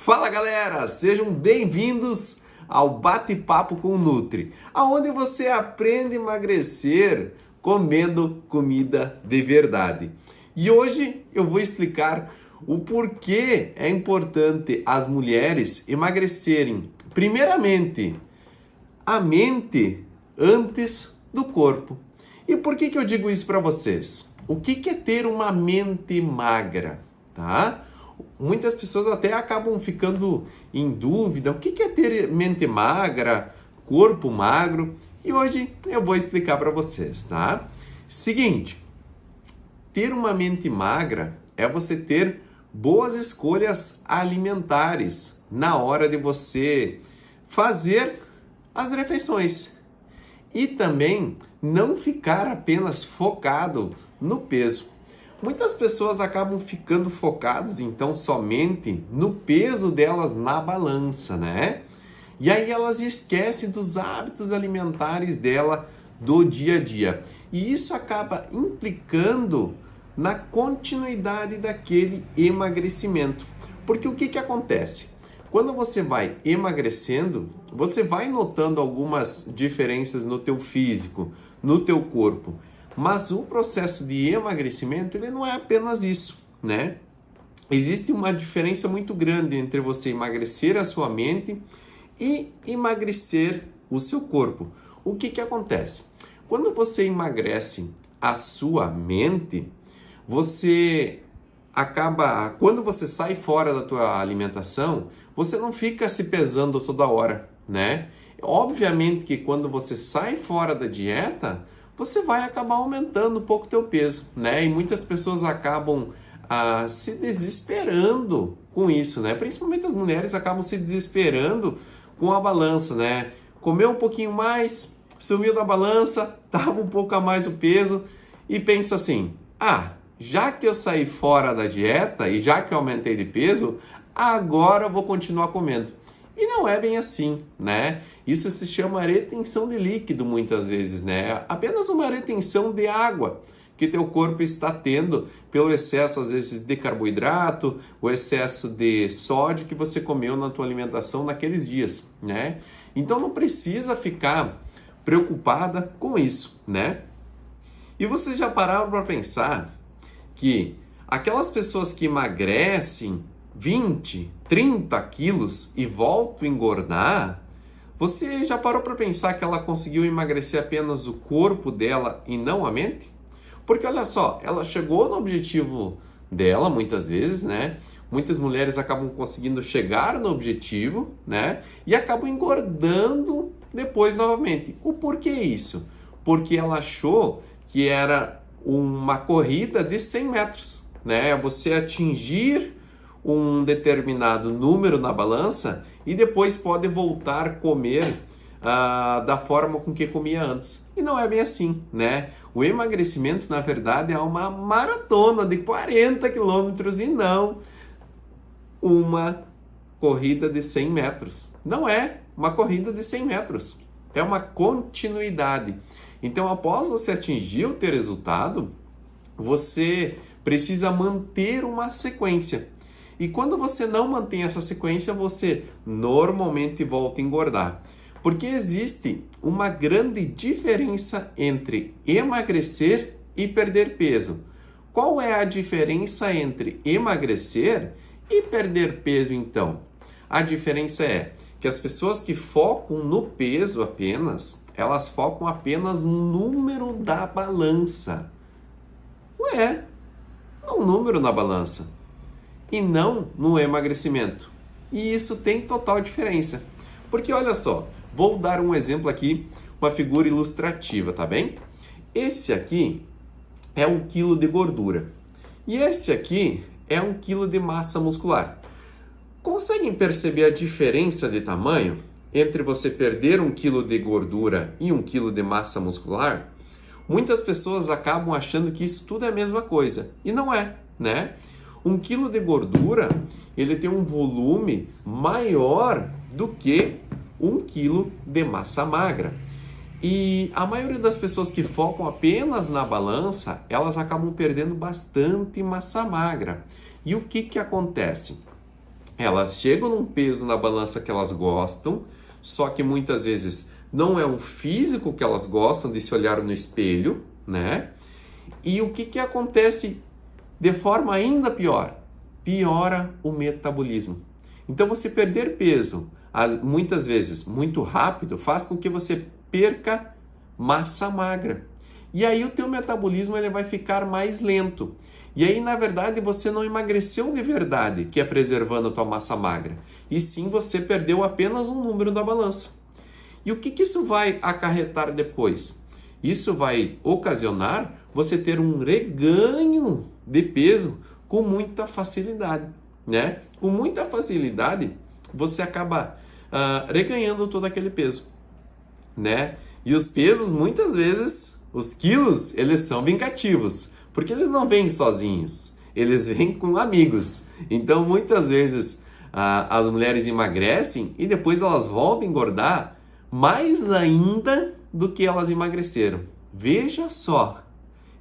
Fala galera, sejam bem-vindos ao Bate-Papo com o Nutri, aonde você aprende a emagrecer comendo comida de verdade. E hoje eu vou explicar o porquê é importante as mulheres emagrecerem, primeiramente, a mente antes do corpo. E por que eu digo isso para vocês? O que é ter uma mente magra, tá? Muitas pessoas até acabam ficando em dúvida, o que é ter mente magra, corpo magro? E hoje eu vou explicar para vocês, tá? Seguinte, ter uma mente magra é você ter boas escolhas alimentares na hora de você fazer as refeições. E também não ficar apenas focado no peso. Muitas pessoas acabam ficando focadas, então, somente no peso delas na balança, né? E aí elas esquecem dos hábitos alimentares dela do dia a dia. E isso acaba implicando na continuidade daquele emagrecimento. Porque o que acontece? Quando você vai emagrecendo, você vai notando algumas diferenças no teu físico, no teu corpo. Mas o processo de emagrecimento, ele não é apenas isso, né? Existe uma diferença muito grande entre você emagrecer a sua mente e emagrecer o seu corpo. O que acontece? Quando você emagrece a sua mente, você acaba, quando você sai fora da tua alimentação, você não fica se pesando toda hora, né? Obviamente que quando você sai fora da dieta, você vai acabar aumentando um pouco o teu peso, né? E muitas pessoas acabam se desesperando com isso, né? Principalmente as mulheres acabam se desesperando com a balança, né? Comeu um pouquinho mais, sumiu da balança, tava um pouco a mais o peso e pensa assim, já que eu saí fora da dieta e já que eu aumentei de peso, agora eu vou continuar comendo. E não é bem assim, né? Isso se chama retenção de líquido muitas vezes, né? Apenas uma retenção de água que teu corpo está tendo pelo excesso, às vezes, de carboidrato, o excesso de sódio que você comeu na tua alimentação naqueles dias, né? Então não precisa ficar preocupada com isso, né? E vocês já pararam para pensar que aquelas pessoas que emagrecem 20, 30 quilos e voltam a engordar, você já parou para pensar que ela conseguiu emagrecer apenas o corpo dela e não a mente? Porque olha só, ela chegou no objetivo dela muitas vezes, né? Muitas mulheres acabam conseguindo chegar no objetivo, né? E acabam engordando depois novamente. O porquê isso? Porque ela achou que era uma corrida de 100 metros, né? Você atingir um determinado número na balança e depois pode voltar a comer da forma com que comia antes. E não é bem assim, né? O emagrecimento, na verdade, é uma maratona de 40 quilômetros e não uma corrida de 100 metros. Não é uma corrida de 100 metros. É uma continuidade. Então, após você atingir o teu resultado, você precisa manter uma sequência. E quando você não mantém essa sequência, você normalmente volta a engordar. Porque existe uma grande diferença entre emagrecer e perder peso. Qual é a diferença entre emagrecer e perder peso, então? A diferença é que as pessoas que focam no peso apenas, elas focam apenas no número da balança. Ué, no número na balança. E não no emagrecimento. E isso tem total diferença. Porque olha só, vou dar um exemplo aqui, uma figura ilustrativa, tá bem? Esse aqui é 1 quilo de gordura. E esse aqui é 1 quilo de massa muscular. Conseguem perceber a diferença de tamanho entre você perder 1 quilo de gordura e 1 quilo de massa muscular? Muitas pessoas acabam achando que isso tudo é a mesma coisa. E não é, né? 1 quilo de gordura, ele tem um volume maior do que 1 quilo de massa magra. E a maioria das pessoas que focam apenas na balança, elas acabam perdendo bastante massa magra. E o que acontece? Elas chegam num peso na balança que elas gostam, só que muitas vezes não é um físico que elas gostam de se olhar no espelho, né? E o que acontece de forma ainda pior? Piora o metabolismo. Então você perder peso, muitas vezes muito rápido, faz com que você perca massa magra. E aí o teu metabolismo ele vai ficar mais lento. E aí, na verdade, você não emagreceu de verdade, que é preservando a tua massa magra. E sim, você perdeu apenas um número da balança. E o que isso vai acarretar depois? Isso vai ocasionar você ter um reganho de peso com muita facilidade, né? Com muita facilidade, você acaba reganhando todo aquele peso, né? E os pesos, muitas vezes, os quilos, eles são vingativos, porque eles não vêm sozinhos, eles vêm com amigos. Então, muitas vezes, as mulheres emagrecem e depois elas voltam a engordar mais ainda do que elas emagreceram. Veja só.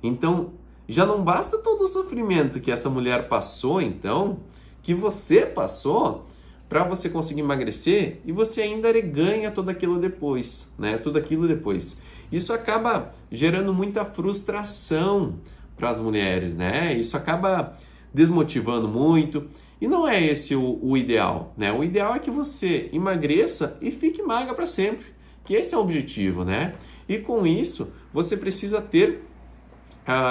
Então, já não basta todo o sofrimento que essa mulher passou, então, que você passou para você conseguir emagrecer e você ainda reganha tudo aquilo depois, né? Tudo aquilo depois. Isso acaba gerando muita frustração para as mulheres, né? Isso acaba desmotivando muito e não é esse o ideal, né? O ideal é que você emagreça e fique magra para sempre, que esse é o objetivo, né? E com isso, você precisa ter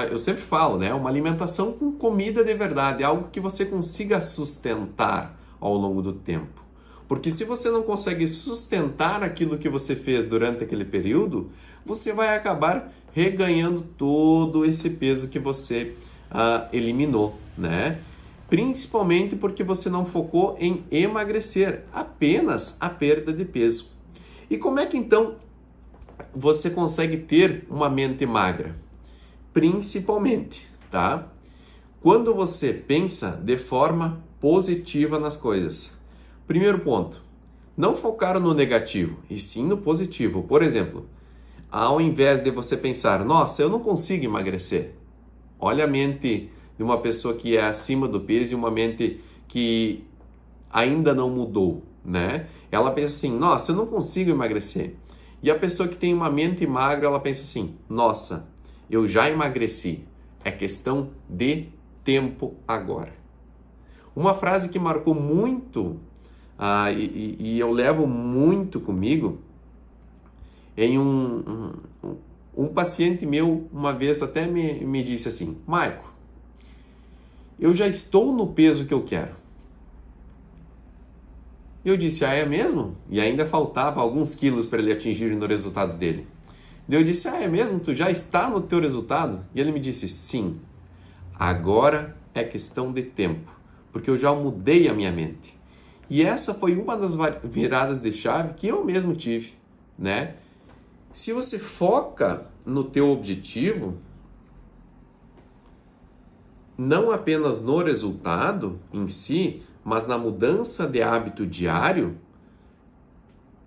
eu sempre falo, né? Uma alimentação com comida de verdade, algo que você consiga sustentar ao longo do tempo. Porque se você não consegue sustentar aquilo que você fez durante aquele período, você vai acabar reganhando todo esse peso que você eliminou, né? Principalmente porque você não focou em emagrecer, apenas a perda de peso. E como é que então você consegue ter uma mente magra? Principalmente, tá? Quando você pensa de forma positiva nas coisas. Primeiro ponto, não focar no negativo, e sim no positivo. Por exemplo, ao invés de você pensar, nossa, eu não consigo emagrecer. Olha a mente de uma pessoa que é acima do peso e uma mente que ainda não mudou, né? Ela pensa assim, nossa, eu não consigo emagrecer. E a pessoa que tem uma mente magra, ela pensa assim, nossa, eu já emagreci, é questão de tempo agora. Uma frase que marcou muito e eu levo muito comigo, em um paciente meu uma vez até me disse assim, Maico, eu já estou no peso que eu quero. Eu disse, é mesmo? E ainda faltava alguns quilos para ele atingir no resultado dele. Eu disse, é mesmo? Tu já está no teu resultado? E ele me disse, sim, agora é questão de tempo, porque eu já mudei a minha mente. E essa foi uma das viradas de chave que eu mesmo tive, né? Se você foca no teu objetivo, não apenas no resultado em si, mas na mudança de hábito diário,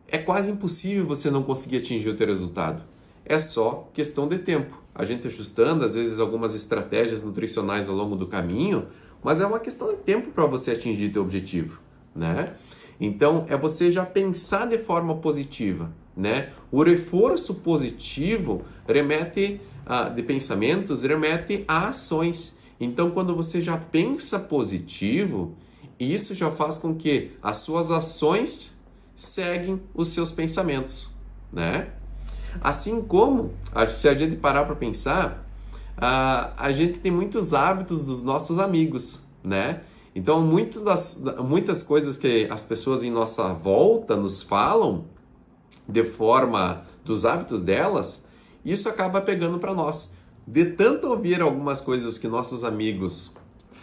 é quase impossível você não conseguir atingir o teu resultado. É só questão de tempo. A gente ajustando, às vezes, algumas estratégias nutricionais ao longo do caminho, mas é uma questão de tempo para você atingir teu objetivo, né? Então, é você já pensar de forma positiva, né? O reforço positivo de pensamentos, remete a ações. Então, quando você já pensa positivo, isso já faz com que as suas ações seguem os seus pensamentos, né? Assim como, se a gente parar para pensar, a gente tem muitos hábitos dos nossos amigos, né? Então, muitas coisas que as pessoas em nossa volta nos falam, de forma dos hábitos delas, isso acaba pegando para nós. De tanto ouvir algumas coisas que nossos amigos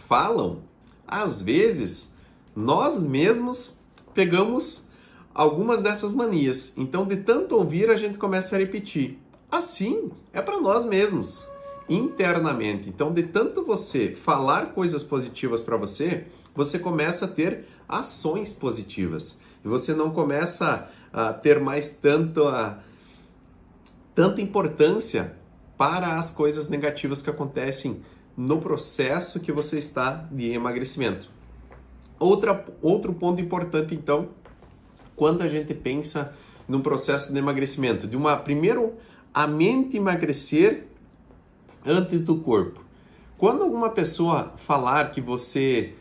falam, às vezes, nós mesmos pegamos algumas dessas manias. Então, de tanto ouvir, a gente começa a repetir. Assim, é para nós mesmos, internamente. Então, de tanto você falar coisas positivas para você, você começa a ter ações positivas. E você não começa a ter mais tanta importância para as coisas negativas que acontecem no processo que você está de emagrecimento. Outro ponto importante, então, quando a gente pensa no processo de emagrecimento, primeiro, a mente emagrecer antes do corpo. Quando alguma pessoa falar que você,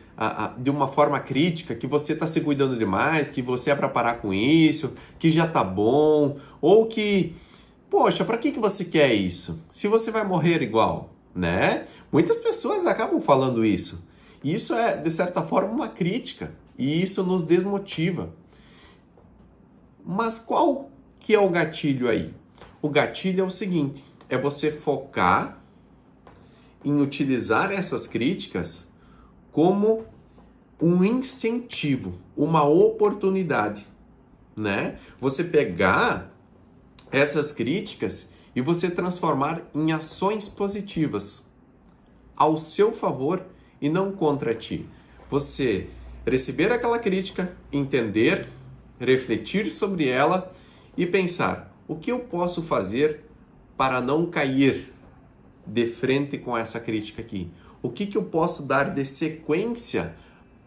de uma forma crítica, que você está se cuidando demais, que você é para parar com isso, que já tá bom, ou que, poxa, para que você quer isso? Se você vai morrer igual, né? Muitas pessoas acabam falando isso. Isso é, de certa forma, uma crítica, e isso nos desmotiva. Mas qual que é o gatilho aí? O gatilho é o seguinte, é você focar em utilizar essas críticas como um incentivo, uma oportunidade, né? Você pegar essas críticas e você transformar em ações positivas ao seu favor e não contra ti. Você receber aquela crítica, entender, refletir sobre ela e pensar: o que eu posso fazer para não cair de frente com essa crítica aqui? O que eu posso dar de sequência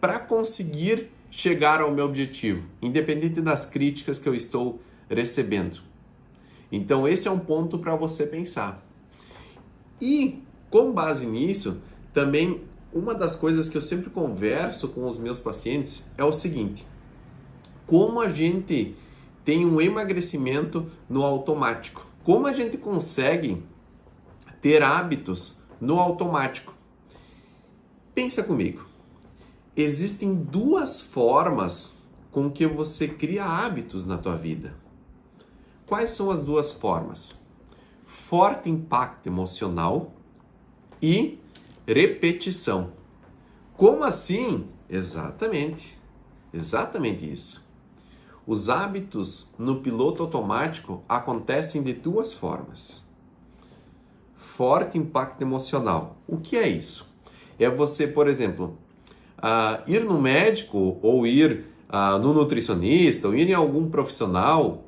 para conseguir chegar ao meu objetivo, independente das críticas que eu estou recebendo? Então esse é um ponto para você pensar. E com base nisso, também uma das coisas que eu sempre converso com os meus pacientes é o seguinte: como a gente tem um emagrecimento no automático? Como a gente consegue ter hábitos no automático? Pensa comigo. Existem duas formas com que você cria hábitos na tua vida. Quais são as duas formas? Forte impacto emocional e repetição. Como assim? Exatamente isso. Os hábitos no piloto automático acontecem de duas formas. Forte impacto emocional. O que é isso? É você, por exemplo, ir no médico ou ir no nutricionista ou ir em algum profissional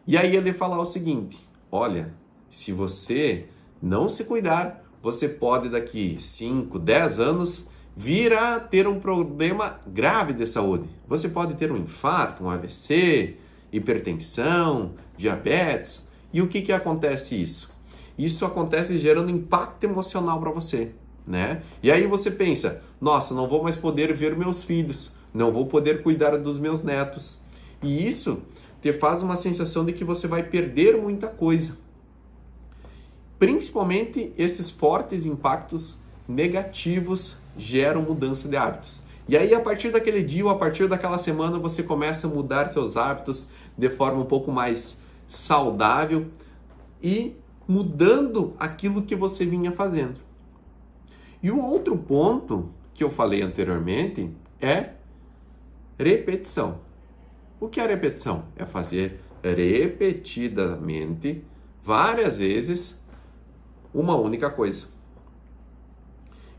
e aí ele falar o seguinte: olha, se você não se cuidar, você pode daqui 5, 10 anos vir a ter um problema grave de saúde. Você pode ter um infarto, um AVC, hipertensão, diabetes. E o que acontece isso? Isso acontece gerando impacto emocional para você, né? E aí você pensa: nossa, não vou mais poder ver meus filhos, não vou poder cuidar dos meus netos. E isso te faz uma sensação de que você vai perder muita coisa. Principalmente esses fortes impactos negativos geram mudança de hábitos. E aí, a partir daquele dia ou a partir daquela semana, você começa a mudar seus hábitos de forma um pouco mais saudável e mudando aquilo que você vinha fazendo. E o outro ponto que eu falei anteriormente é repetição. O que é repetição? É fazer repetidamente, várias vezes, uma única coisa.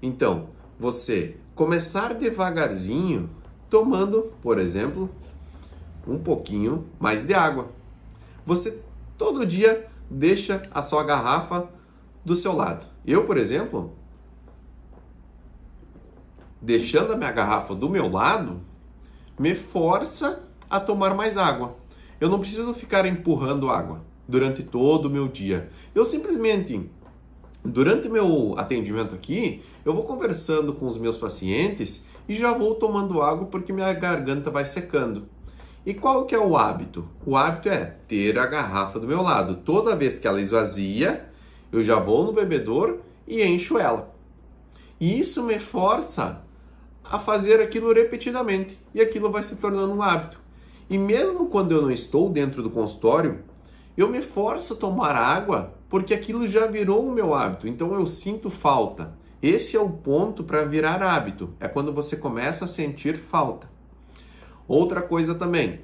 Então, você começar devagarzinho, tomando, por exemplo, um pouquinho mais de água. Você todo dia deixa a sua garrafa do seu lado. Eu, por exemplo, deixando a minha garrafa do meu lado, me força a tomar mais água. Eu não preciso ficar empurrando água durante todo o meu dia. Eu simplesmente, durante o meu atendimento aqui, eu vou conversando com os meus pacientes e já vou tomando água porque minha garganta vai secando. E qual que é o hábito? O hábito é ter a garrafa do meu lado. Toda vez que ela esvazia, eu já vou no bebedouro e encho ela. E isso me força a fazer aquilo repetidamente. E aquilo vai se tornando um hábito. E mesmo quando eu não estou dentro do consultório, eu me forço a tomar água porque aquilo já virou o meu hábito. Então eu sinto falta. Esse é o ponto para virar hábito. É quando você começa a sentir falta. Outra coisa também,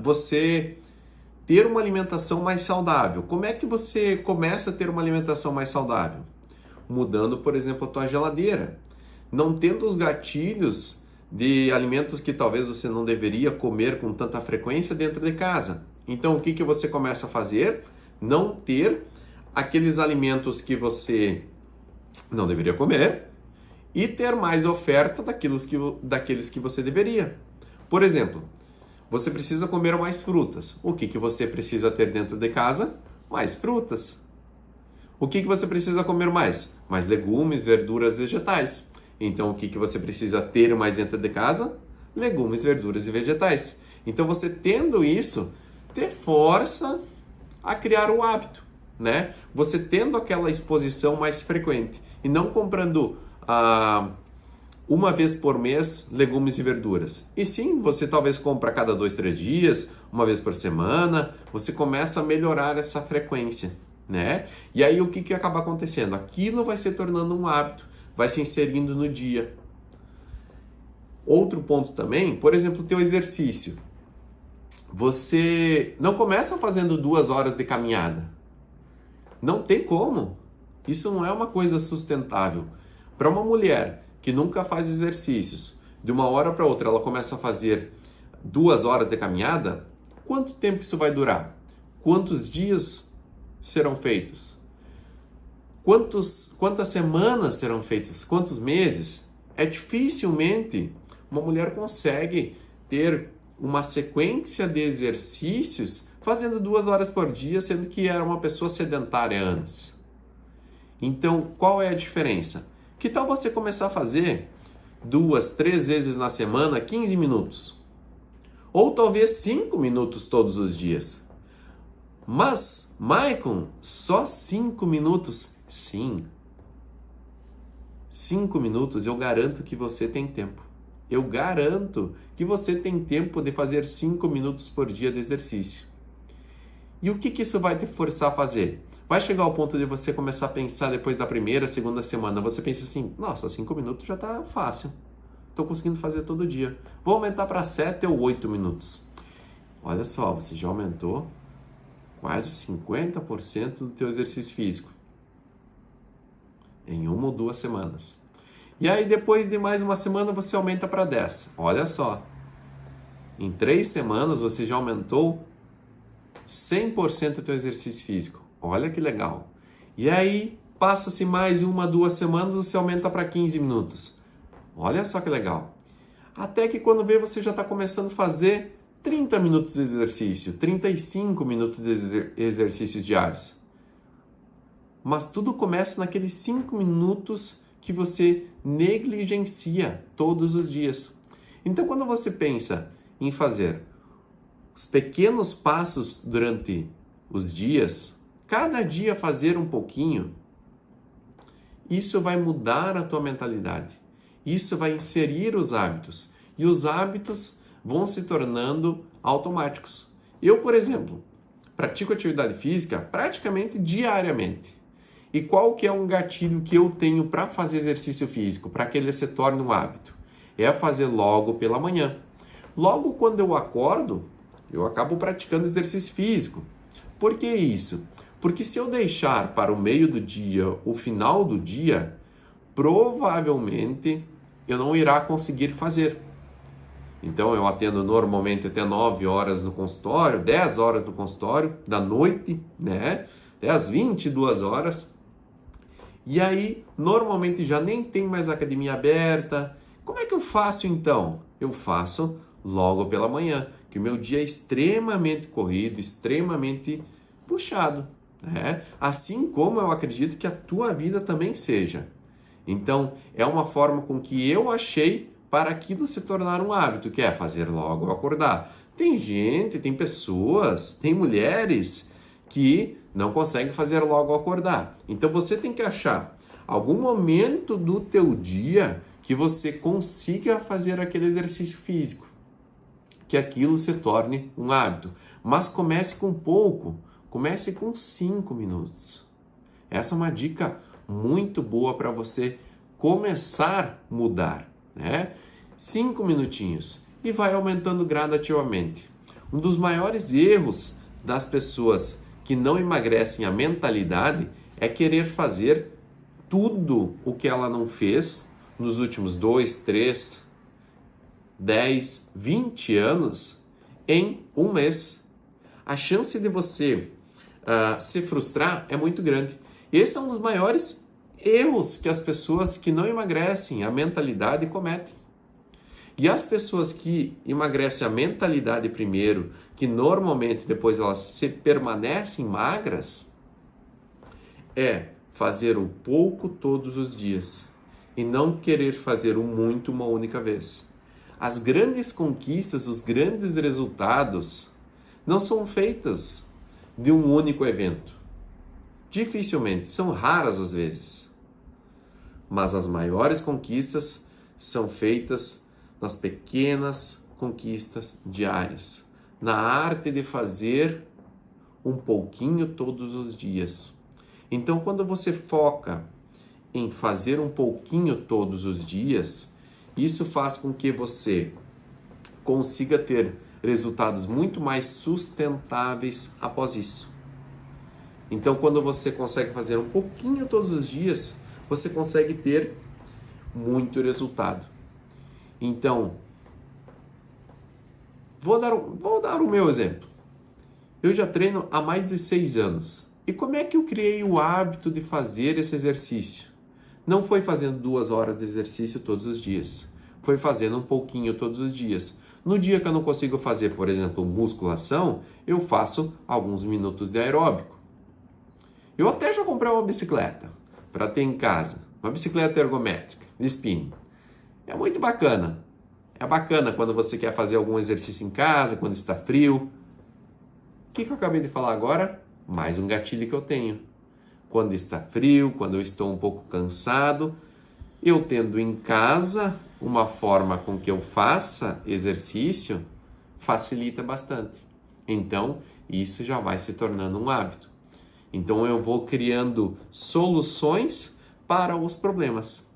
você ter uma alimentação mais saudável. Como é que você começa a ter uma alimentação mais saudável? Mudando, por exemplo, a tua geladeira. Não tendo os gatilhos de alimentos que talvez você não deveria comer com tanta frequência dentro de casa. Então, o que você começa a fazer? Não ter aqueles alimentos que você não deveria comer e ter mais oferta daqueles que você deveria. Por exemplo, você precisa comer mais frutas. O que você precisa ter dentro de casa? Mais frutas. O que você precisa comer mais? Mais legumes, verduras, vegetais. Então, o que você precisa ter mais dentro de casa? Legumes, verduras e vegetais. Então, você tendo isso, te força a criar o hábito, né? Você tendo aquela exposição mais frequente e não comprando uma vez por mês legumes e verduras. E sim, você talvez compra a cada 2, 3 dias, uma vez por semana, você começa a melhorar essa frequência, né? E aí o que acaba acontecendo? Aquilo vai se tornando um hábito, vai se inserindo no dia. Outro ponto também, por exemplo, o teu exercício. Você não começa fazendo 2 horas de caminhada. Não tem como. Isso não é uma coisa sustentável. Para uma mulher que nunca faz exercícios, de uma hora para outra ela começa a fazer 2 horas de caminhada, quanto tempo isso vai durar? Quantos dias serão feitos? Quantas semanas serão feitas? Quantos meses? Dificilmente uma mulher consegue ter uma sequência de exercícios fazendo 2 horas por dia, sendo que era uma pessoa sedentária antes. Então, qual é a diferença? Que tal você começar a fazer 2, 3 vezes na semana, 15 minutos? Ou talvez 5 minutos todos os dias. Mas, Maicon, só 5 minutos? Sim. 5 minutos eu garanto que você tem tempo. Eu garanto que você tem tempo de fazer 5 minutos por dia de exercício. E o que isso vai te forçar a fazer? Vai chegar ao ponto de você começar a pensar depois da primeira, segunda semana. Você pensa assim, nossa, 5 minutos já está fácil. Estou conseguindo fazer todo dia. Vou aumentar para 7 ou 8 minutos. Olha só, você já aumentou quase 50% do teu exercício físico. Em 1 ou 2 semanas. E aí depois de mais uma semana você aumenta para 10. Olha só. Em 3 semanas você já aumentou 100% do teu exercício físico. Olha que legal. E aí, passa-se mais 1, 2 semanas, você aumenta para 15 minutos. Olha só que legal. Até que quando vê, você já está começando a fazer 30 minutos de exercício, 35 minutos de exercícios diários. Mas tudo começa naqueles 5 minutos que você negligencia todos os dias. Então, quando você pensa em fazer os pequenos passos durante os dias, cada dia fazer um pouquinho, isso vai mudar a tua mentalidade. Isso vai inserir os hábitos. E os hábitos vão se tornando automáticos. Eu, por exemplo, pratico atividade física praticamente diariamente. E qual que é um gatilho que eu tenho para fazer exercício físico, para que ele se torne um hábito? É fazer logo pela manhã. Logo quando eu acordo, eu acabo praticando exercício físico. Por que isso? Porque se eu deixar para o meio do dia, o final do dia, provavelmente eu não irá conseguir fazer. Então eu atendo normalmente até 9 horas no consultório, 10 horas no consultório, da noite, né? Até às 22 horas. E aí, normalmente já nem tem mais academia aberta. Como é que eu faço então? Eu faço logo pela manhã, que o meu dia é extremamente corrido, extremamente puxado, né? Assim como eu acredito que a tua vida também seja. Então, é uma forma com que eu achei para aquilo se tornar um hábito, que é fazer logo ao acordar. Tem gente, tem pessoas, tem mulheres que não conseguem fazer logo ao acordar. Então, você tem que achar algum momento do teu dia que você consiga fazer aquele exercício físico, que aquilo se torne um hábito. Mas comece com pouco, comece com 5 minutos. Essa é uma dica muito boa para você começar a mudar, né? 5 minutinhos e vai aumentando gradativamente. Um dos maiores erros das pessoas que não emagrecem a mentalidade é querer fazer tudo o que ela não fez nos últimos 2, 3, 10, 20 anos em um mês. A chance de você se frustrar é muito grande. Esse é um dos maiores erros que as pessoas que não emagrecem a mentalidade cometem. E as pessoas que emagrecem a mentalidade primeiro, que normalmente depois elas se permanecem magras, é fazer o pouco todos os dias e não querer fazer o muito uma única vez. As grandes conquistas, os grandes resultados não são feitas de um único evento. Dificilmente, são raras às vezes. Mas as maiores conquistas são feitas nas pequenas conquistas diárias, na arte de fazer um pouquinho todos os dias. Então, quando você foca em fazer um pouquinho todos os dias, isso faz com que você consiga ter resultados muito mais sustentáveis após isso. Então, quando você consegue fazer um pouquinho todos os dias, você consegue ter muito resultado. Então, vou dar o meu exemplo. Eu já treino há mais de 6 anos. E como é que eu criei o hábito de fazer esse exercício? Não foi fazendo 2 horas de exercício todos os dias. Foi fazendo um pouquinho todos os dias. No dia que eu não consigo fazer, por exemplo, musculação, eu faço alguns minutos de aeróbico. Eu até já comprei uma bicicleta para ter em casa. Uma bicicleta ergométrica, de spinning. É muito bacana. É bacana quando você quer fazer algum exercício em casa, quando está frio. O que eu acabei de falar agora? Mais um gatilho que eu tenho. Quando está frio, quando eu estou um pouco cansado, eu tendo em casa uma forma com que eu faça exercício, facilita bastante. Então, isso já vai se tornando um hábito. Então, eu vou criando soluções para os problemas.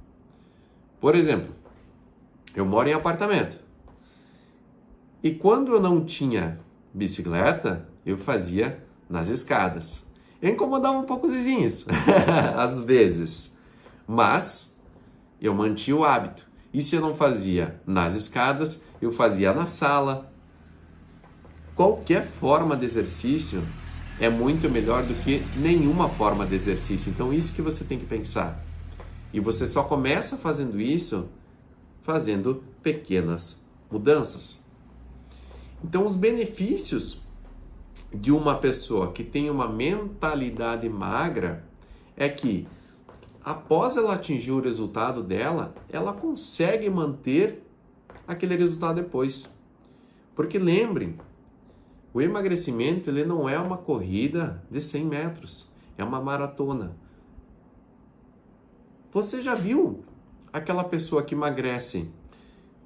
Por exemplo, eu moro em apartamento. E quando eu não tinha bicicleta, eu fazia nas escadas. Eu incomodava um pouco os vizinhos, às vezes. Mas eu mantinha o hábito. E se eu não fazia nas escadas, eu fazia na sala. Qualquer forma de exercício é muito melhor do que nenhuma forma de exercício. Então, isso que você tem que pensar. E você só começa fazendo isso fazendo pequenas mudanças. Então, os benefícios de uma pessoa que tem uma mentalidade magra é que, após ela atingir o resultado dela, ela consegue manter aquele resultado depois. Porque lembrem, o emagrecimento ele não é uma corrida de 100 metros, é uma maratona. Você já viu aquela pessoa que emagrece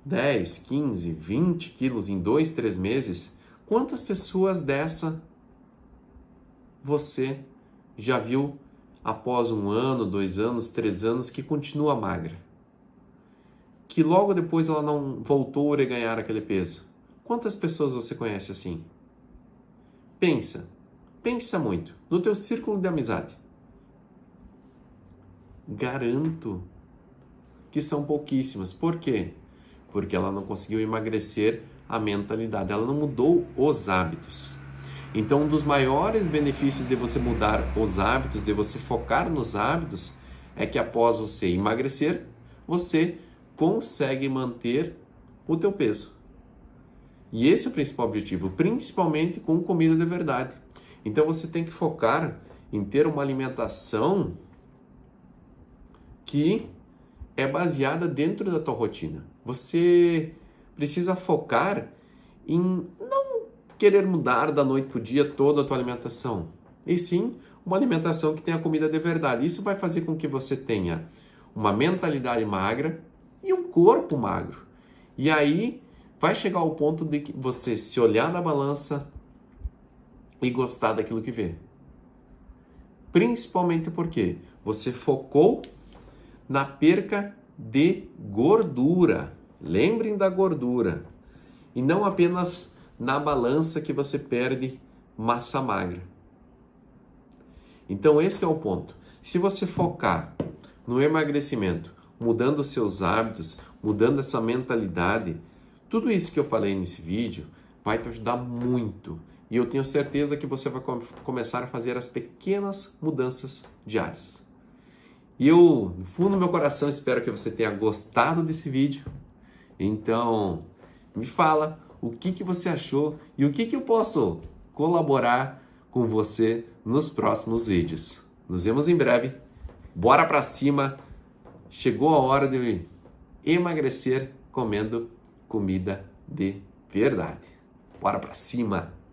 10, 15, 20 quilos em 2, 3 meses? Quantas pessoas dessa você já viu após 1 ano, 2 anos, 3 anos que continua magra? Que logo depois ela não voltou a reganhar aquele peso? Quantas pessoas você conhece assim? Pensa muito no teu círculo de amizade. Garanto que são pouquíssimas. Por quê? Porque ela não conseguiu emagrecer a mentalidade, ela não mudou os hábitos. Então, um dos maiores benefícios de você mudar os hábitos, de você focar nos hábitos, é que após você emagrecer, você consegue manter o teu peso. E esse é o principal objetivo, principalmente com comida de verdade. Então, você tem que focar em ter uma alimentação que é baseada dentro da tua rotina. Você precisa focar em não querer mudar da noite para o dia toda a tua alimentação, e sim uma alimentação que tenha comida de verdade. Isso vai fazer com que você tenha uma mentalidade magra e um corpo magro. E aí vai chegar ao ponto de que você se olhar na balança e gostar daquilo que vê. Principalmente porque você focou na perca de gordura. Lembrem da gordura. E não apenas na balança que você perde massa magra. Então esse é o ponto. Se você focar no emagrecimento, mudando os seus hábitos, mudando essa mentalidade, tudo isso que eu falei nesse vídeo vai te ajudar muito. E eu tenho certeza que você vai começar a fazer as pequenas mudanças diárias. E eu, no fundo do meu coração, espero que você tenha gostado desse vídeo. Então, me fala o que você achou e o que eu posso colaborar com você nos próximos vídeos. Nos vemos em breve. Bora pra cima! Chegou a hora de emagrecer comendo comida de verdade. Bora pra cima!